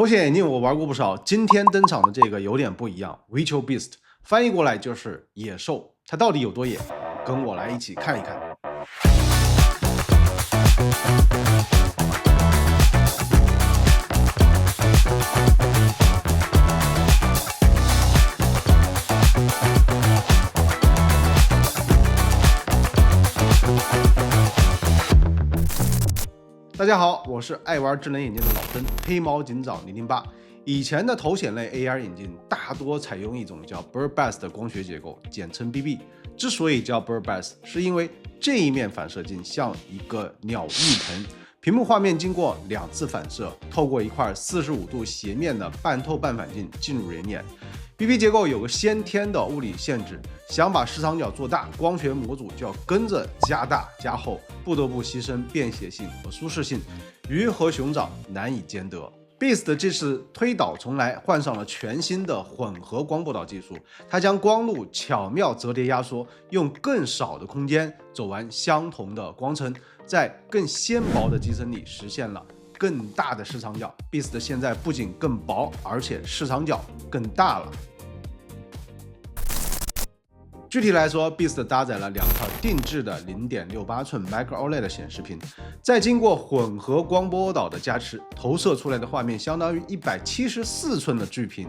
头显眼镜我玩过不少，今天登场的这个有点不一样 ，Virtual Beast 翻译过来就是野兽，它到底有多野？跟我来一起看一看。大家好，我是爱玩智能眼镜的老登，黑猫警长008。以前的头显类 AR 眼镜大多采用一种叫 Bird Bath 的光学结构，简称 BB。之所以叫 Bird Bath， 是因为这一面反射镜像一个鸟翼盆，屏幕画面经过2次反射，透过一块45度斜面的半透半反镜进入人眼。BB 结构有个先天的物理限制，想把视场角做大，光学模组就要跟着加大加厚，不得不牺牲便携性和舒适性，鱼和熊掌难以兼得。Beast 这次推倒重来，换上了全新的混合光波导技术，它将光路巧妙折叠压缩，用更少的空间走完相同的光程，在更纤薄的机身里实现了更大的视场角。Beast 现在不仅更薄，而且视场角更大了。具体来说 ，Beast 搭载了2块定制的0.68寸 Micro OLED 显示屏，再经过混合光波导的加持，投射出来的画面相当于174寸的巨屏，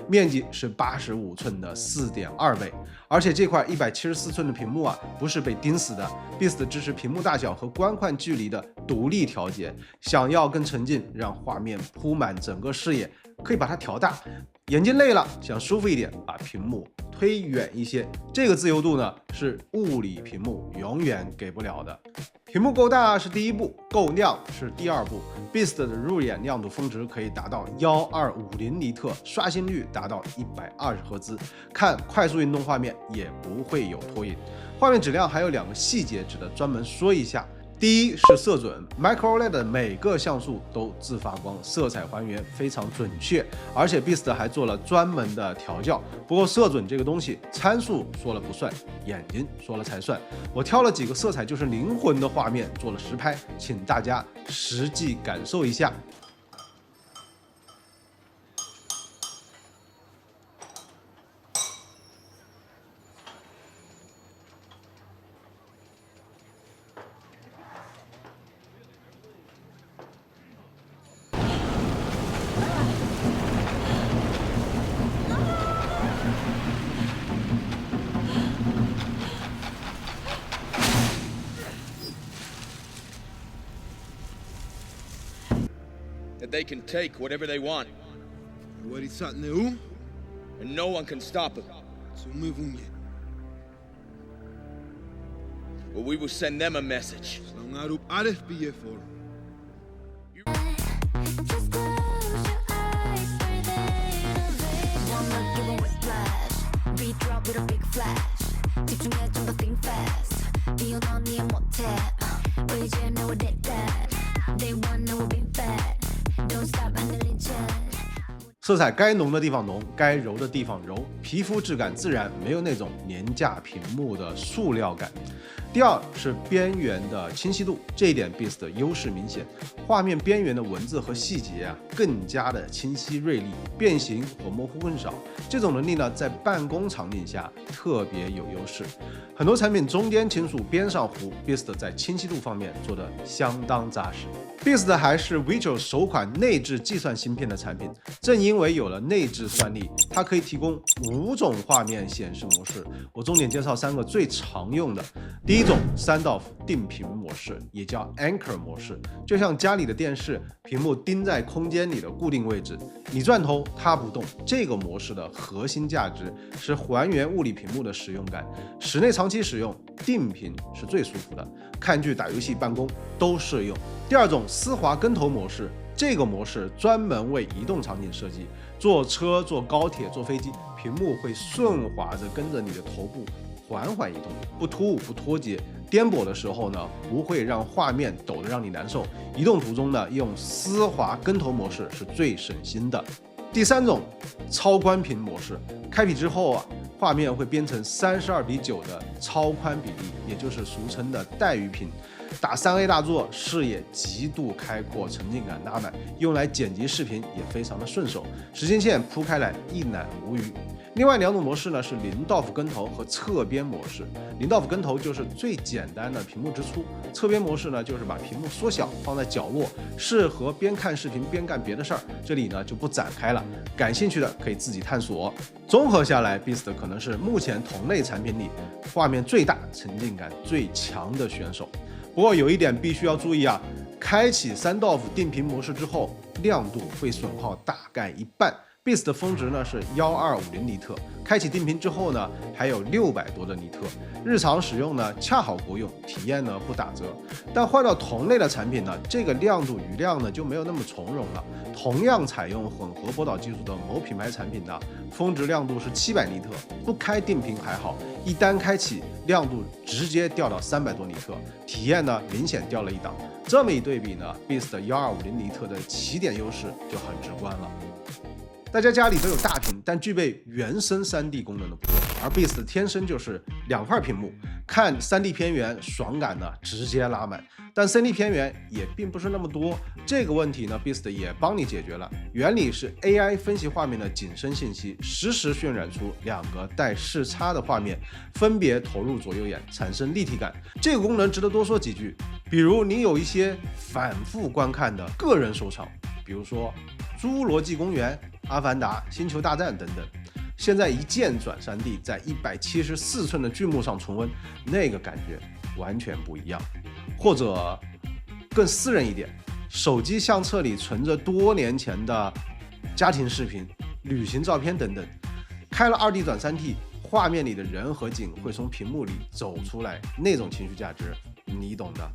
面积是85寸的4.2倍。而且这块174寸的屏幕不是被钉死的 ，Beast 支持屏幕大小和观看距离的独立调节，想要更沉浸，让画面铺满整个视野，可以把它调大。眼睛累了，想舒服一点，把屏幕推远一些，这个自由度呢是物理屏幕永远给不了的。屏幕够大是第一步，够亮是第二步。Beast 的入眼亮度峰值可以达到1250尼特，刷新率达到120赫兹，看快速运动画面也不会有拖影。画面质量还有2个细节值得专门说一下。第一是色准 ，Micro OLED 的每个像素都自发光，色彩还原非常准确，而且 Beast 还做了专门的调教。不过色准这个东西，参数说了不算，眼睛说了才算。我挑了几个色彩就是灵魂的画面做了实拍，请大家实际感受一下。That they can take whatever they want. ورثات نو And no one can stop them. سمي فونجي But we will send them a message. سلام بعرف بيفور Just close your eyes, breathe in the vision. One look, give a whiplash. Beat drop with a big flash. 집중해 좀 더 think fast. 뛰어넘니 못해. 이제 now we're dead. Day one now we're big fat. Don't stop handling change. 色彩该浓的地方浓，该柔的地方柔，皮肤质感自然，没有那种廉价屏幕的塑料感。第二是边缘的清晰度，这一点 Beast 的优势明显，画面边缘的文字和细节更加的清晰锐利，变形和模糊更少。这种能力呢，在办公场景下特别有优势。很多产品中间清楚，边上糊 ，Beast 在清晰度方面做得相当扎实。Beast 还是 Virtual 首款内置计算芯片的产品，正因为有了内置算力，它可以提供5种画面显示模式。我重点介绍3个最常用的。第一种 Standoff 定屏模式，也叫 Anchor 模式，就像家里的电视，屏幕钉在空间里的固定位置，你转头它不动。这个模式的核心价值是还原物理屏幕的使用感，室内长期使用定屏是最舒服的，看剧、打游戏、办公都适用。第二种丝滑跟头模式，这个模式专门为移动场景设计，坐车、坐高铁、坐飞机，屏幕会顺滑着跟着你的头部缓缓移动，不突兀不脱节，颠簸的时候呢，不会让画面抖得让你难受。移动途中呢，用丝滑跟头模式是最省心的。第3种超宽屏模式，开屏之后画面会变成32:9的超宽比例，也就是俗称的带鱼屏。打3A 大作，视野极度开阔，沉浸感拉满，用来剪辑视频也非常的顺手，时间线铺开来一览无余。另外2种模式呢是零道夫跟头和侧边模式。零道夫跟头就是最简单的屏幕之粗，侧边模式呢就是把屏幕缩小放在角落，适合边看视频边干别的事儿。这里呢就不展开了，感兴趣的可以自己探索。综合下来 ，Beast 可能是目前同类产品里画面最大、沉浸感最强的选手。不过有一点必须要注意啊，开启3道夫定频模式之后，亮度会损耗大概一半。Beast 的峰值呢是1250尼特，开启定频之后呢还有600多的尼特，日常使用呢恰好够用，体验呢不打折。但换到同类的产品呢，这个亮度余量呢就没有那么从容了。同样采用混合波导技术的某品牌产品呢，峰值亮度是700尼特，不开定频还好，一旦开启亮度直接掉到300多尼特，体验呢明显掉了一档。这么一对比呢 ，Beast 1250尼特的起点优势就很直观了。大家家里都有大屏，但具备原生 3D 功能的不多，而 Beast 天生就是2块屏幕，看 3D 片源爽感呢直接拉满，但 3D 片源也并不是那么多。这个问题呢 Beast 也帮你解决了，原理是 AI 分析画面的景深信息，实时渲染出2个带视差的画面，分别投入左右眼，产生立体感。这个功能值得多说几句，比如你有一些反复观看的个人收藏，比如说侏罗纪公园、阿凡达、星球大战等等，现在一键转 3D， 在174寸的巨幕上重温，那个感觉完全不一样。或者更私人一点，手机相册里存着多年前的家庭视频、旅行照片等等，开了2D 转 3D， 画面里的人和景会从屏幕里走出来，那种情绪价值你懂的。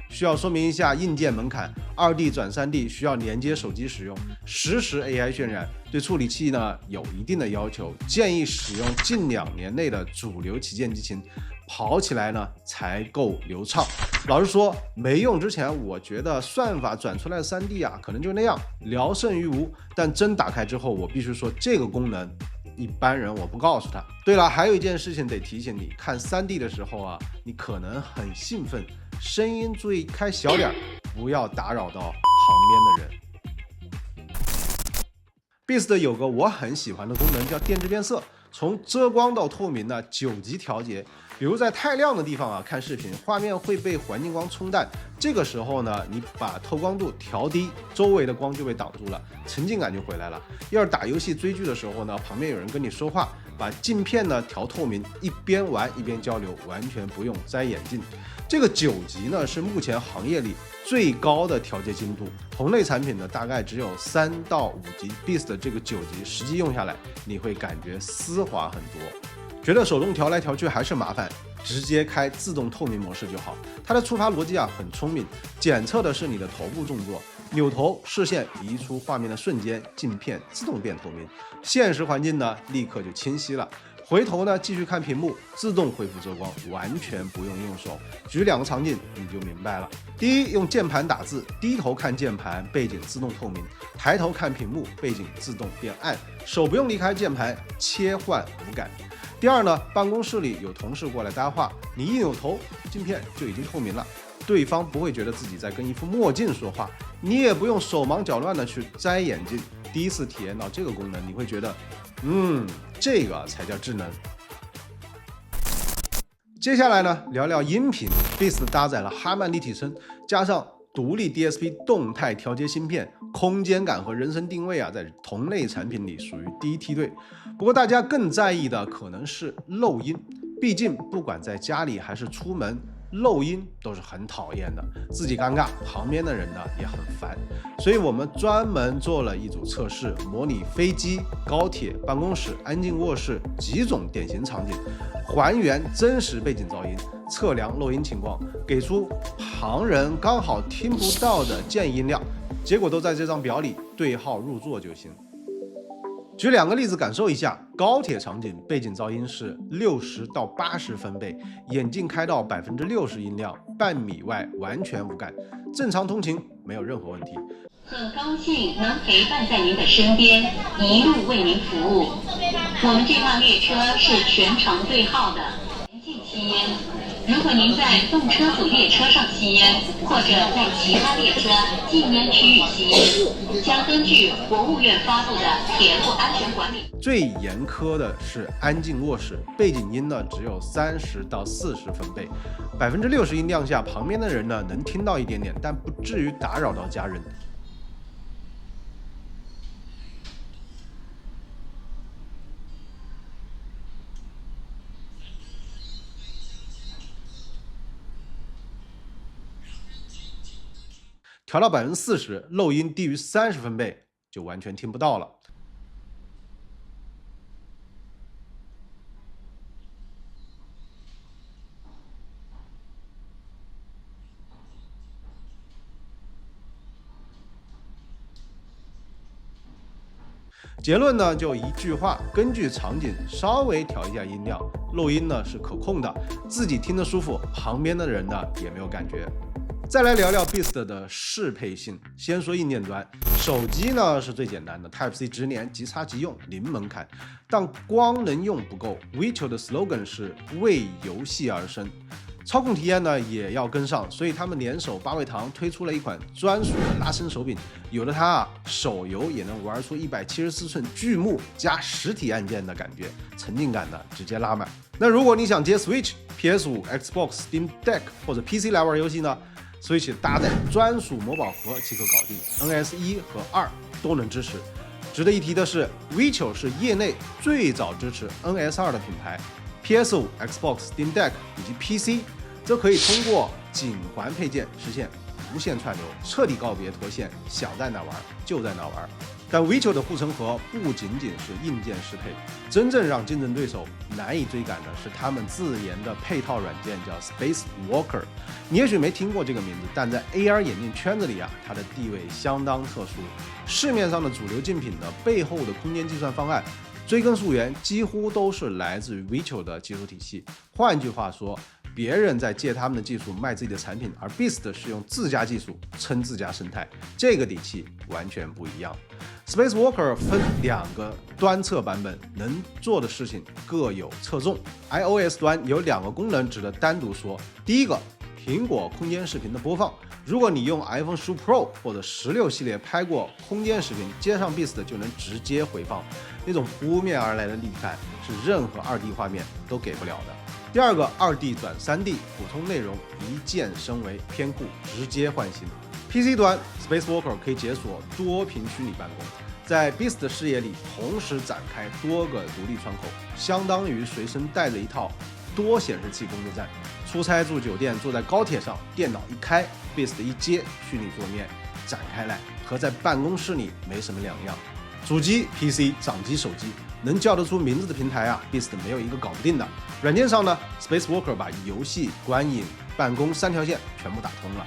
需要说明一下硬件门槛，2D 转 3D 需要连接手机使用，实时 AI 渲染，对处理器呢有一定的要求，建议使用近2年内的主流旗舰机型，跑起来呢才够流畅。老实说，没用之前我觉得算法转出来的 3D 啊，可能就那样，聊胜于无。但真打开之后，我必须说这个功能一般人我不告诉他。对了，还有一件事情得提醒你，看 3D 的时候啊，你可能很兴奋，声音注意开小点，不要打扰到旁边的人。Beast 有个我很喜欢的功能叫电致变色，从遮光到透明的9级调节。比如在太亮的地方啊看视频，画面会被环境光冲淡，这个时候呢，你把透光度调低，周围的光就被挡住了，沉浸感就回来了。要是打游戏追剧的时候呢，旁边有人跟你说话，把镜片呢调透明，一边玩一边交流，完全不用摘眼镜。这个9级呢是目前行业里最高的调节精度，同类产品呢大概只有3到5级。Beast 的这个9级实际用下来，你会感觉丝滑很多。觉得手动调来调去还是麻烦，直接开自动透明模式就好。它的触发逻辑啊很聪明，检测的是你的头部动作，扭头视线移出画面的瞬间，镜片自动变透明，现实环境呢立刻就清晰了。回头呢继续看屏幕，自动恢复遮光，完全不用用手。举2个场景你就明白了。第一，用键盘打字，低头看键盘，背景自动透明；抬头看屏幕，背景自动变暗，手不用离开键盘，切换无感。第二呢，办公室里有同事过来搭话，你一扭头，镜片就已经透明了，对方不会觉得自己在跟一副墨镜说话，你也不用手忙脚乱的去摘眼镜。第一次体验到这个功能，你会觉得，这个才叫智能。接下来呢，聊聊音频。Beast 搭载了哈曼立体声，加上独立 DSP 动态调节芯片，空间感和人声定位啊，在同类产品里属于第一梯队。不过大家更在意的可能是漏音，毕竟不管在家里还是出门，漏音都是很讨厌的，自己尴尬，旁边的人呢也很烦。所以我们专门做了一组测试，模拟飞机、高铁、办公室、安静卧室几种典型场景，还原真实背景噪音，测量漏音情况，给出旁人刚好听不到的建议音量，结果都在这张表里，对号入座就行。举2个例子感受一下，高铁场景背景噪音是60到80分贝，眼镜开到60%音量，半米外完全无感，正常通勤没有任何问题。很高兴能陪伴在您的身边，一路为您服务。我们这趟列车是全程对号的。前进期间，如果您在动车组列车上吸烟，或者在其他列车禁烟区域吸烟，将根据国务院发布的铁路安全管理。最严苛的是安静卧室，背景音呢只有30到40分贝，60%音量下，旁边的人呢能听到一点点，但不至于打扰到家人。调到40%，漏音低于30分贝就完全听不到了。结论呢就一句话，根据场景稍微调一下音量，漏音呢是可控的，自己听得舒服，旁边的人呢也没有感觉。再来聊聊 Beast 的适配性。先说硬件端，手机呢是最简单的 Type-C 直连，即插即用，零门槛。但光能用不够 ，Vicho 的 slogan 是为游戏而生。操控体验呢也要跟上，所以他们联手八味堂推出了一款专属的拉伸手柄，有了它啊，手游也能玩出174寸巨幕加实体按键的感觉，沉浸感呢直接拉满。那如果你想接 Switch、PS5、Xbox、Steam Deck 或者 PC 来玩游戏呢，Switch 搭载专属魔宝盒即可搞定 ，NS 1和2都能支持。值得一提的是 ，Vicho 是业内最早支持 NS 2的品牌。PS5、Xbox、Steam Deck 以及 PC 则可以通过颈环配件实现无线串流，彻底告别脱线，想在哪玩就在哪玩。但 Vicho 的护城河不仅仅是硬件适配，真正让竞争对手难以追赶的是他们自研的配套软件，叫 Space Walker。你也许没听过这个名字，但在 AR 眼镜圈子里啊，它的地位相当特殊。市面上的主流竞品的背后的空间计算方案，追根溯源，几乎都是来自于 Vicho 的技术体系。换句话说，别人在借他们的技术卖自己的产品，而 Beast 是用自家技术撑自家生态，这个底气完全不一样。Space Walker 分2个端侧版本，能做的事情各有侧重。iOS 端有2个功能值得单独说。第一个，苹果空间视频的播放。如果你用 iPhone 15 Pro 或者16系列拍过空间视频，接上 Beast 就能直接回放，那种扑面而来的立感是任何2D 画面都给不了的。第二个 2D 转 3D， 普通内容一键升为偏酷，直接换新。PC 端 Space Walker 可以解锁多屏虚拟办公，在 Beast 的视野里同时展开多个独立窗口，相当于随身带着一套多显示器工作站。出差住酒店，坐在高铁上，电脑一开 ，Beast 一接，虚拟桌面展开来，和在办公室里没什么两样。主机、PC、掌机、手机，能叫得出名字的平台啊 ，Beast 没有一个搞不定的。软件上呢 ，Space Walker 把游戏、观影、办公3条线全部打通了。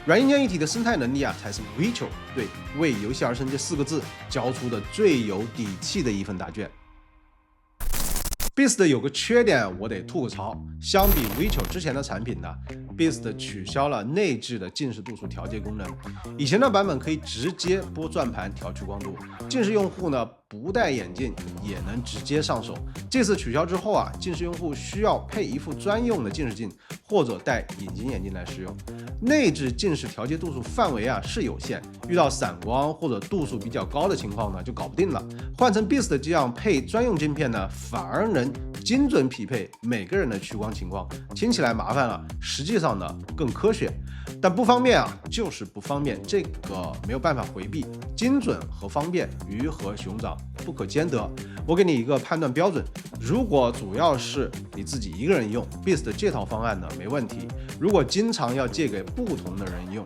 软硬件一体的生态能力啊，才是 Vicho 对“为游戏而生”这4个字交出的最有底气的一份答卷。Beast 有个缺点，我得吐个槽。相比 Vicho 之前的产品呢 ，Beast 取消了内置的近视度数调节功能。以前的版本可以直接拨转盘调屈光度，近视用户呢不戴眼镜也能直接上手。这次取消之后啊，近视用户需要配一副专用的近视镜，或者戴隐形眼镜来使用。内置近视调节度数范围啊是有限，遇到散光或者度数比较高的情况呢就搞不定了。换成 Beast 这样配专用镜片呢，反而能精准匹配每个人的屈光情况。听起来麻烦了，实际上呢更科学。但不方便啊，就是不方便，这个没有办法回避。精准和方便，鱼和熊掌不可兼得。我给你一个判断标准，如果主要是你自己一个人用 ，Beast 这套方案呢没问题。如果经常要借给不同的人用，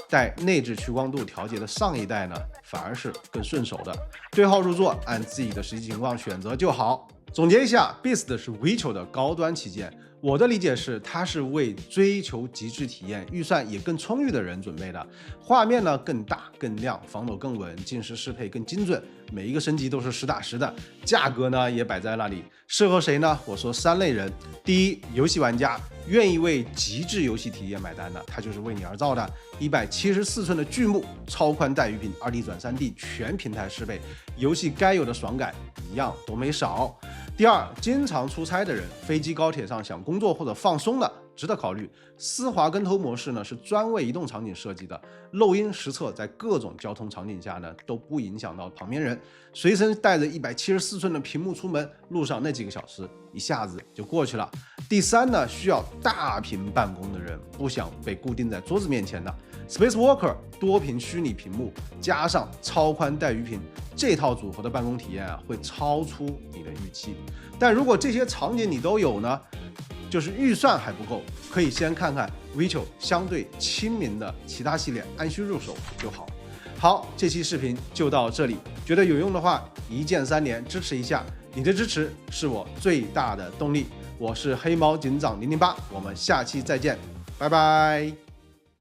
带内置屈光度调节的上一代呢，反而是更顺手的。对号入座，按自己的实际情况选择就好。总结一下 ，Beast 是 Vicho 的高端旗舰。我的理解是，它是为追求极致体验、预算也更充裕的人准备的。画面呢更大、更亮，防抖更稳，近视适配更精准，每一个升级都是实打实的。价格呢也摆在那里，适合谁呢？我说3类人：第一，游戏玩家，愿意为极致游戏体验买单的，它就是为你而造的。174寸的巨幕，超宽带鱼屏，2D 转 3D 全平台适配，游戏该有的爽感一样都没少。第二，经常出差的人，飞机、高铁上想工作或者放松的，值得考虑。丝滑跟投模式呢是专为移动场景设计的，漏音实测在各种交通场景下呢都不影响到旁边人。随身带着174寸的屏幕出门，路上那几个小时一下子就过去了。第三呢，需要大屏办公的人，不想被固定在桌子面前的。Spacewalker 多屏虚拟屏幕加上超宽带鱼屏，这套组合的办公体验会超出你的预期。但如果这些场景你都有呢，就是预算还不够，可以先看看 Vicho 相对亲民的其他系列，按需入手就好。好，这期视频就到这里，觉得有用的话，一键3连支持一下，你的支持是我最大的动力。我是黑猫警长008，我们下期再见，拜拜。